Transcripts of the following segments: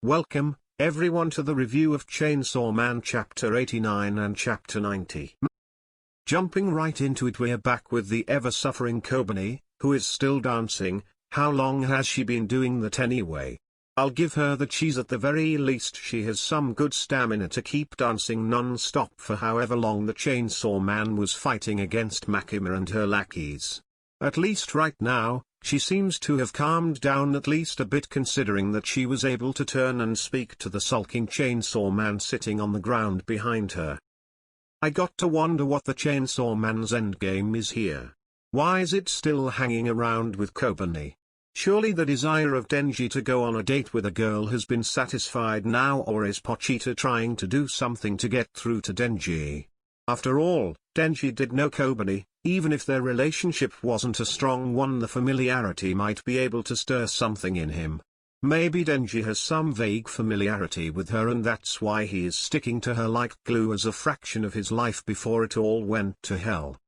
Welcome, everyone, to the review of Chainsaw Man Chapter 89 and Chapter 90. Jumping right into it, we're back with the ever-suffering Kobeni, who is still dancing. How long has she been doing that anyway? I'll give her the cheese. At the very least she has some good stamina to keep dancing non-stop for however long the Chainsaw Man was fighting against Makima and her lackeys. At least right now, she seems to have calmed down at least a bit, considering that she was able to turn and speak to the sulking Chainsaw Man sitting on the ground behind her. I got to wonder what the Chainsaw Man's endgame is here. Why is it still hanging around with Kobeni? Surely the desire of Denji to go on a date with a girl has been satisfied now, or is Pochita trying to do something to get through to Denji? After all, Denji did know Kobeni. Even if their relationship wasn't a strong one, the familiarity might be able to stir something in him. Maybe Denji has some vague familiarity with her, and that's why he is sticking to her like glue as a fraction of his life before it all went to hell.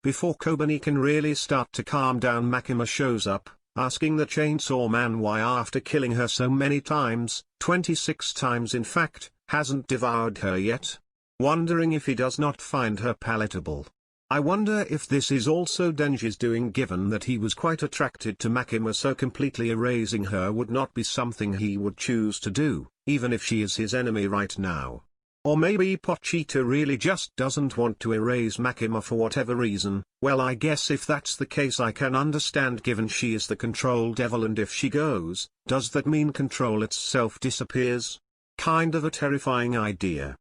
Before Kobeni can really start to calm down, Makima shows up, asking the Chainsaw Man why, after killing her so many times, 26 times in fact, hasn't devoured her yet. Wondering if he does not find her palatable. I wonder if this is also Denji's doing, given that he was quite attracted to Makima, so completely erasing her would not be something he would choose to do, even if she is his enemy right now. Or maybe Pochita really just doesn't want to erase Makima for whatever reason. Well, I guess if that's the case I can understand, given she is the control devil, and if she goes, does that mean control itself disappears? Kind of a terrifying idea.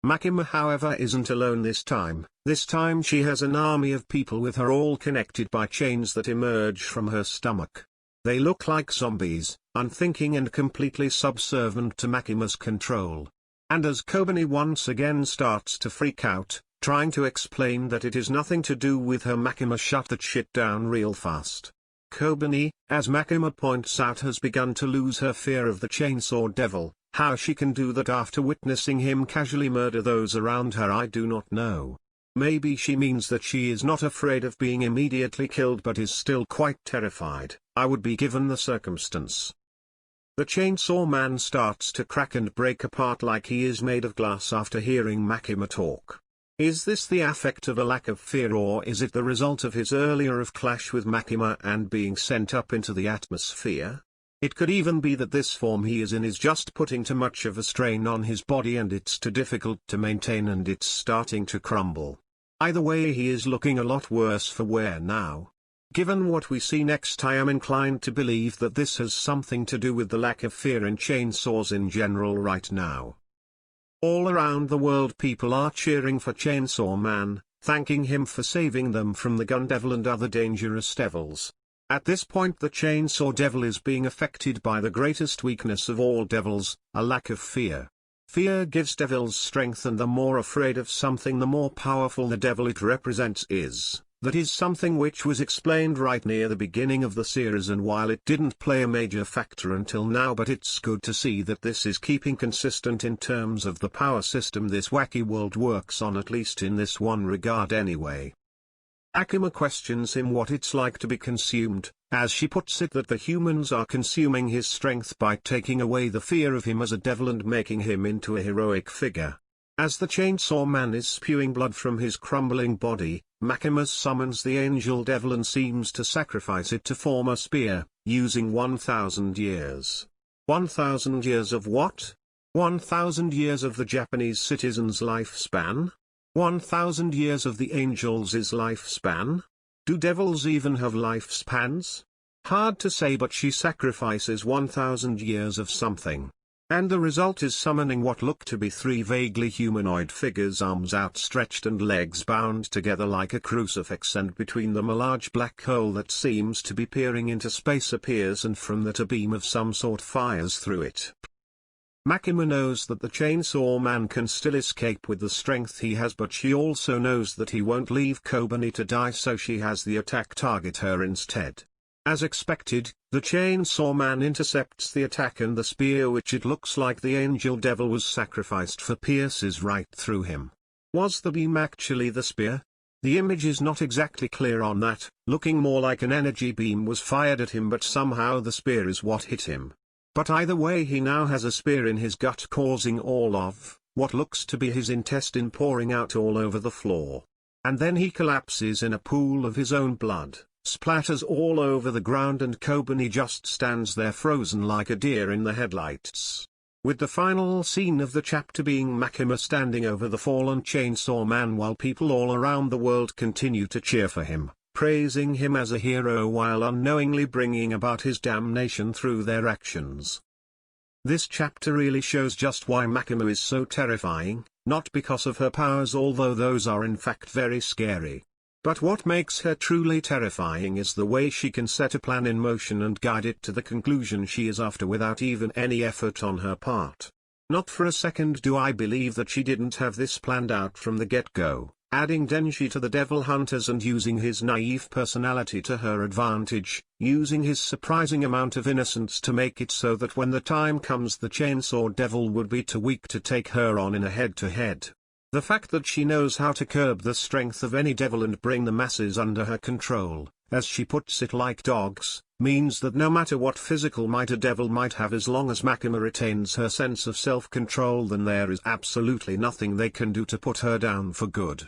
Makima, however, isn't alone this time. This time she has an army of people with her, all connected by chains that emerge from her stomach. They look like zombies, unthinking and completely subservient to Makima's control. And as Kobeni once again starts to freak out, trying to explain that it is nothing to do with her, Makima shut that shit down real fast. Kobeni, as Makima points out, has begun to lose her fear of the Chainsaw Devil. How she can do that after witnessing him casually murder those around her, I do not know. Maybe she means that she is not afraid of being immediately killed but is still quite terrified. I would be given the circumstance. The Chainsaw Man starts to crack and break apart like he is made of glass after hearing Makima talk. Is this the effect of a lack of fear, or is it the result of his earlier clash with Makima and being sent up into the atmosphere? It could even be that this form he is in is just putting too much of a strain on his body and it's too difficult to maintain and it's starting to crumble. Either way, he is looking a lot worse for wear now. Given what we see next, I am inclined to believe that this has something to do with the lack of fear in chainsaws in general right now. All around the world people are cheering for Chainsaw Man, thanking him for saving them from the Gun Devil and other dangerous devils. At this point the Chainsaw Devil is being affected by the greatest weakness of all devils, a lack of fear. Fear gives devils strength, and the more afraid of something the more powerful the devil it represents is. That is something which was explained right near the beginning of the series, and while it didn't play a major factor until now, but it's good to see that this is keeping consistent in terms of the power system this wacky world works on, at least in this one regard anyway. Akuma questions him what it's like to be consumed, as she puts it that the humans are consuming his strength by taking away the fear of him as a devil and making him into a heroic figure. As the Chainsaw Man is spewing blood from his crumbling body, Makima summons the Angel Devil and seems to sacrifice it to form a spear, using 1,000 years. 1,000 years of what? 1,000 years of the Japanese citizen's lifespan? 1,000 years of the angel's lifespan? Do devils even have lifespans? Hard to say, but she sacrifices 1,000 years of something. And the result is summoning what look to be three vaguely humanoid figures, arms outstretched and legs bound together like a crucifix, and between them a large black hole that seems to be peering into space appears, and from that a beam of some sort fires through it. Makima knows that the Chainsaw Man can still escape with the strength he has, but she also knows that he won't leave Kobeni to die, so she has the attack target her instead. As expected, the Chainsaw Man intercepts the attack, and the spear, which it looks like the Angel Devil was sacrificed for, pierces right through him. Was the beam actually the spear? The image is not exactly clear on that, looking more like an energy beam was fired at him, but somehow the spear is what hit him. But either way, he now has a spear in his gut, causing all of what looks to be his intestine pouring out all over the floor. And then he collapses in a pool of his own blood, splatters all over the ground, and Kobani just stands there frozen like a deer in the headlights. With the final scene of the chapter being Makima standing over the fallen Chainsaw Man while people all around the world continue to cheer for him, praising him as a hero while unknowingly bringing about his damnation through their actions. This chapter really shows just why Makima is so terrifying, not because of her powers, although those are in fact very scary. But what makes her truly terrifying is the way she can set a plan in motion and guide it to the conclusion she is after without even any effort on her part. Not for a second do I believe that she didn't have this planned out from the get-go, adding Denji to the Devil Hunters and using his naive personality to her advantage, using his surprising amount of innocence to make it so that when the time comes the Chainsaw Devil would be too weak to take her on in a head-to-head. The fact that she knows how to curb the strength of any devil and bring the masses under her control, as she puts it like dogs, means that no matter what physical might a devil might have, as long as Makima retains her sense of self-control, then there is absolutely nothing they can do to put her down for good.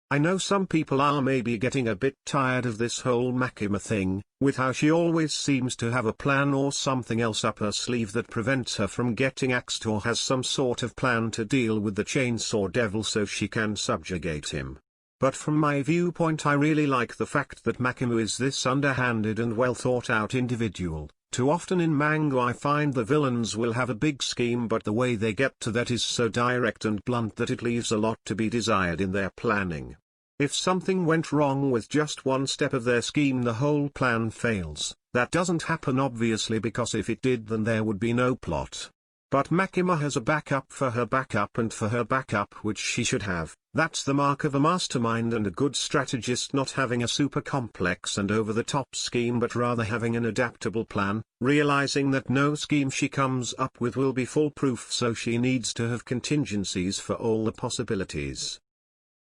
I know some people are maybe getting a bit tired of this whole Makima thing, with how she always seems to have a plan or something else up her sleeve that prevents her from getting axed, or has some sort of plan to deal with the Chainsaw Devil so she can subjugate him. But from my viewpoint, I really like the fact that Makima is this underhanded and well thought out individual. Too often in manga I find the villains will have a big scheme, but the way they get to that is so direct and blunt that it leaves a lot to be desired in their planning. If something went wrong with just one step of their scheme, the whole plan fails. That doesn't happen obviously, because if it did then there would be no plot. But Makima has a backup for her backup and for her backup, which she should have. That's the mark of a mastermind and a good strategist, not having a super complex and over-the-top scheme but rather having an adaptable plan, realizing that no scheme she comes up with will be foolproof, so she needs to have contingencies for all the possibilities.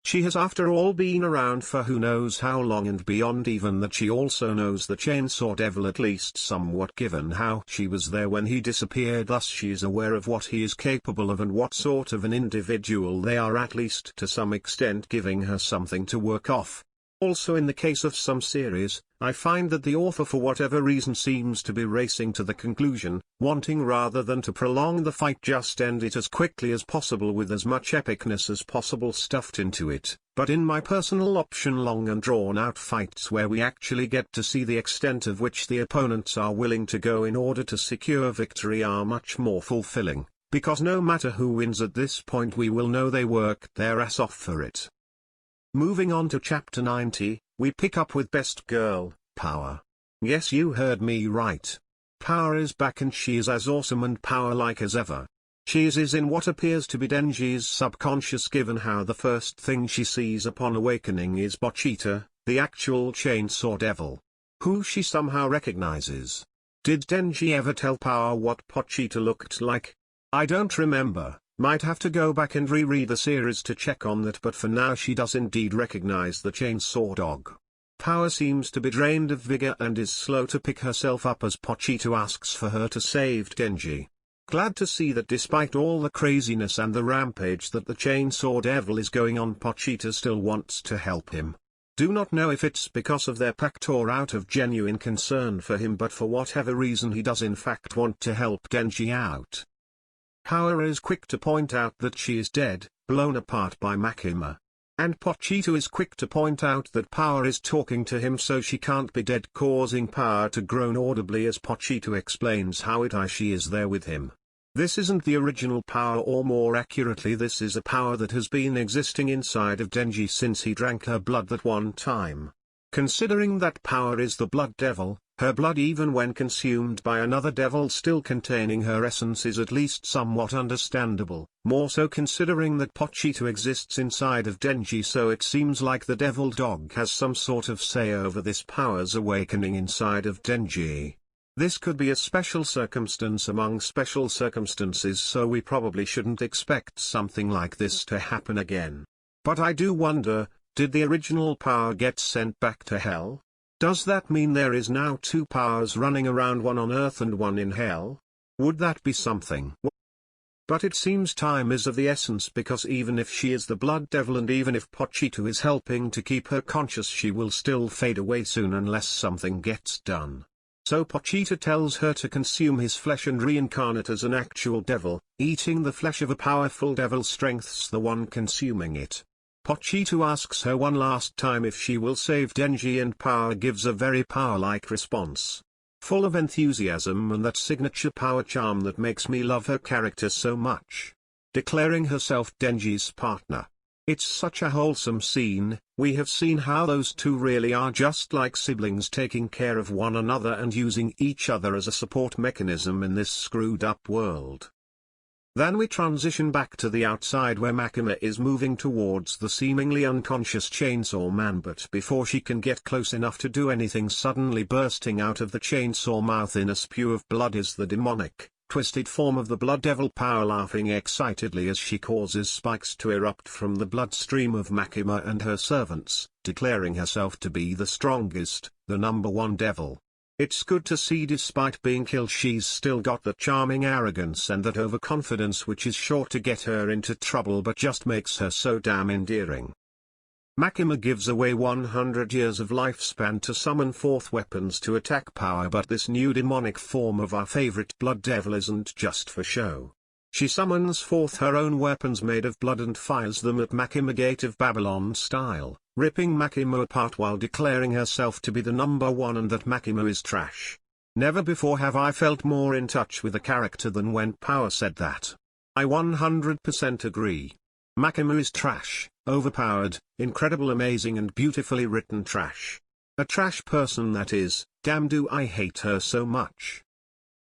She has after all been around for who knows how long, and beyond even that she also knows the Chainsaw Devil at least somewhat, given how she was there when he disappeared. Thus she is aware of what he is capable of and what sort of an individual they are, at least to some extent, giving her something to work off. Also, in the case of some series, I find that the author for whatever reason seems to be racing to the conclusion, wanting rather than to prolong the fight just end it as quickly as possible with as much epicness as possible stuffed into it. But in my personal option, long and drawn out fights where we actually get to see the extent of which the opponents are willing to go in order to secure victory are much more fulfilling, because no matter who wins at this point we will know they worked their ass off for it. Moving on to chapter 90, we pick up with Best Girl, Power. Yes, you heard me right. Power is back and she is as awesome and power-like as ever. She is in what appears to be Denji's subconscious, given how the first thing she sees upon awakening is Pochita, the actual Chainsaw Devil, who she somehow recognizes. Did Denji ever tell Power what Pochita looked like? I don't remember. Might have to go back and reread the series to check on that, but for now she does indeed recognize the Chainsaw Dog. Power seems to be drained of vigor and is slow to pick herself up as Pochita asks for her to save Denji. Glad to see that despite all the craziness and the rampage that the Chainsaw Devil is going on, Pochita still wants to help him. Do not know if it's because of their pact or out of genuine concern for him, but for whatever reason he does in fact want to help Denji out. Power is quick to point out that she is dead, blown apart by Makima. And Pochita is quick to point out that Power is talking to him, so she can't be dead, causing Power to groan audibly as Pochita explains how she is there with him. This isn't the original Power, or more accurately this is a Power that has been existing inside of Denji since he drank her blood that one time. Considering that Power is the Blood Devil, her blood, even when consumed by another devil still containing her essence, is at least somewhat understandable, more so considering that Pochita exists inside of Denji, so it seems like the Devil Dog has some sort of say over this Power's awakening inside of Denji. This could be a special circumstance among special circumstances, so we probably shouldn't expect something like this to happen again. But I do wonder, did the original Power get sent back to hell? Does that mean there is now two Powers running around, one on Earth and one in hell? Would that be something? But it seems time is of the essence, because even if she is the Blood Devil and even if Pochita is helping to keep her conscious, she will still fade away soon unless something gets done. So Pochita tells her to consume his flesh and reincarnate as an actual devil. Eating the flesh of a powerful devil strengthens the one consuming it. Pochita asks her one last time if she will save Denji, and Power gives a very power-like response, full of enthusiasm and that signature power charm that makes me love her character so much, declaring herself Denji's partner. It's such a wholesome scene. We have seen how those two really are just like siblings, taking care of one another and using each other as a support mechanism in this screwed up world. Then we transition back to the outside where Makima is moving towards the seemingly unconscious Chainsaw Man, but before she can get close enough to do anything, suddenly bursting out of the chainsaw mouth in a spew of blood is the demonic, twisted form of the Blood Devil, Power laughing excitedly as she causes spikes to erupt from the bloodstream of Makima and her servants, declaring herself to be the strongest, the #1 devil. It's good to see despite being killed she's still got that charming arrogance and that overconfidence which is sure to get her into trouble but just makes her so damn endearing. Makima gives away 100 years of lifespan to summon forth weapons to attack Power, but this new demonic form of our favorite Blood Devil isn't just for show. She summons forth her own weapons made of blood and fires them at Makima, Gate of Babylon style, ripping Makima apart while declaring herself to be the #1 and that Makima is trash. Never before have I felt more in touch with a character than when Power said that. I 100% agree. Makima is trash, overpowered, incredible, amazing and beautifully written trash. A trash person, that is. Damn, do I hate her so much.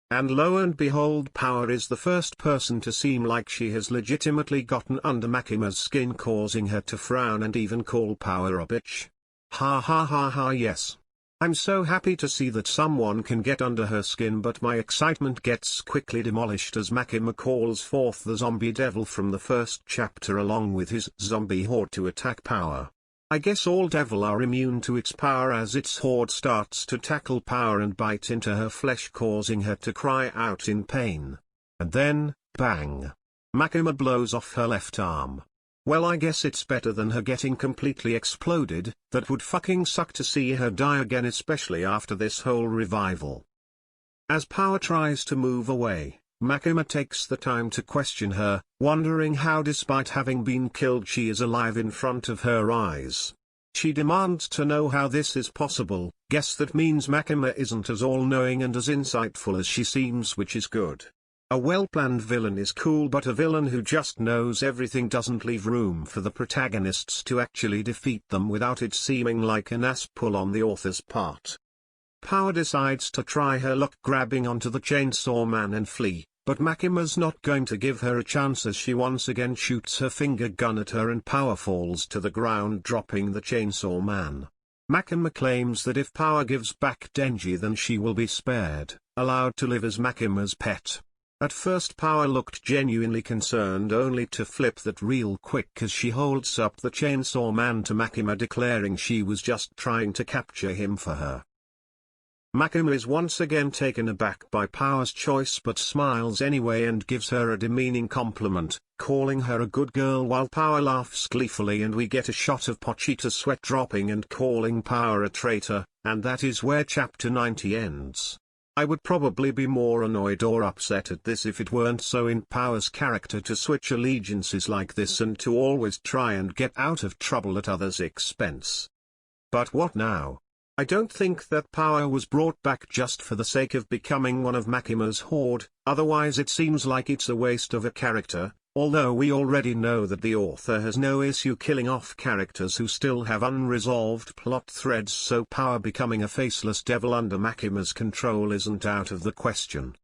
And lo and behold, Power is the first person to seem like she has legitimately gotten under Makima's skin, causing her to frown and even call Power a bitch. Ha ha ha ha, yes. I'm so happy to see that someone can get under her skin, but my excitement gets quickly demolished as Makima calls forth the zombie devil from the first chapter along with his zombie horde to attack Power. I guess all devil are immune to its power as its horde starts to tackle Power and bite into her flesh, causing her to cry out in pain. And then, bang! Makima blows off her left arm. Well, I guess it's better than her getting completely exploded. That would fucking suck to see her die again, especially after this whole revival. As Power tries to move away, Makima takes the time to question her, wondering how despite having been killed she is alive in front of her eyes. She demands to know how this is possible. Guess that means Makima isn't as all-knowing and as insightful as she seems, which is good. A well-planned villain is cool, but a villain who just knows everything doesn't leave room for the protagonists to actually defeat them without it seeming like an ass pull on the author's part. Power decides to try her luck grabbing onto the Chainsaw Man and flee. But Makima's not going to give her a chance as she once again shoots her finger gun at her and Power falls to the ground, dropping the Chainsaw Man. Makima claims that if Power gives back Denji then she will be spared, allowed to live as Makima's pet. At first Power looked genuinely concerned, only to flip that real quick as she holds up the Chainsaw Man to Makima, declaring she was just trying to capture him for her. Makima is once again taken aback by Power's choice but smiles anyway and gives her a demeaning compliment, calling her a good girl while Power laughs gleefully, and we get a shot of Pochita's sweat dropping and calling Power a traitor, and that is where chapter 90 ends. I would probably be more annoyed or upset at this if it weren't so in Power's character to switch allegiances like this and to always try and get out of trouble at others' expense. But what now? I don't think that Power was brought back just for the sake of becoming one of Makima's horde, otherwise it seems like it's a waste of a character, although we already know that the author has no issue killing off characters who still have unresolved plot threads, so Power becoming a faceless devil under Makima's control isn't out of the question.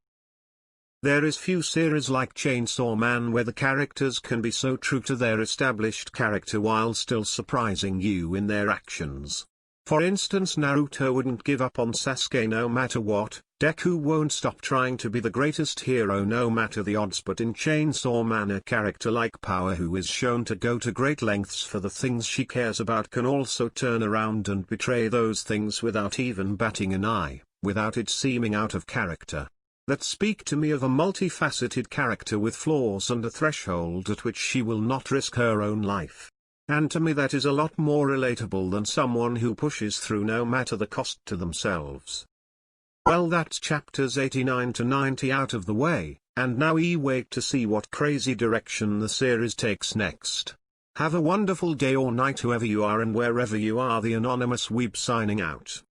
There is few series like Chainsaw Man where the characters can be so true to their established character while still surprising you in their actions. For instance, Naruto wouldn't give up on Sasuke no matter what, Deku won't stop trying to be the greatest hero no matter the odds, but in Chainsaw Man a character like Power, who is shown to go to great lengths for the things she cares about, can also turn around and betray those things without even batting an eye, without it seeming out of character. that speak to me of a multifaceted character with flaws and a threshold at which she will not risk her own life. And to me that is a lot more relatable than someone who pushes through no matter the cost to themselves. Well, that's chapters 89 to 90 out of the way, and now we wait to see what crazy direction the series takes next. Have a wonderful day or night whoever you are and wherever you are. The Anonymous Weeb signing out.